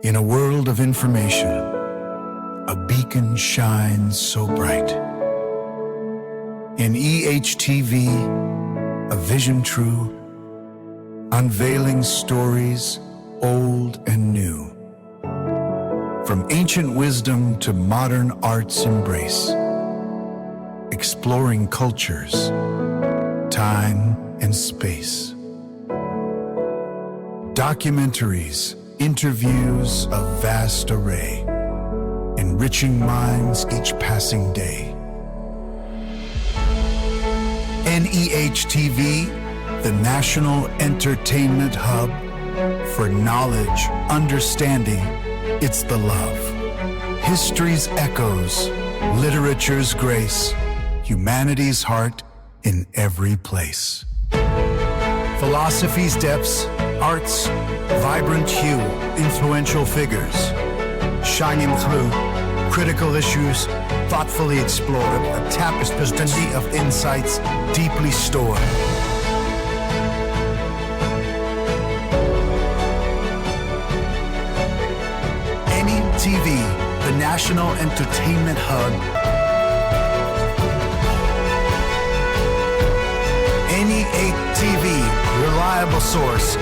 In a world of information, a beacon shines so bright. In EHTV, a vision true, unveiling stories old and new. From ancient wisdom to modern art's embrace, exploring cultures, time and space. Documentaries, interviews, a vast array, enriching minds each passing day. NEH-TV, the National Entertainment Hub, for knowledge, understanding, it's the love. History's echoes, literature's grace, humanity's heart in every place. Philosophy's depths, art's vibrant hue, influential figures, shining through critical issues, thoughtfully explored, a tapestry of insights deeply stored. Neh TV, the National Entertainment Hub. Neh TV, reliable source.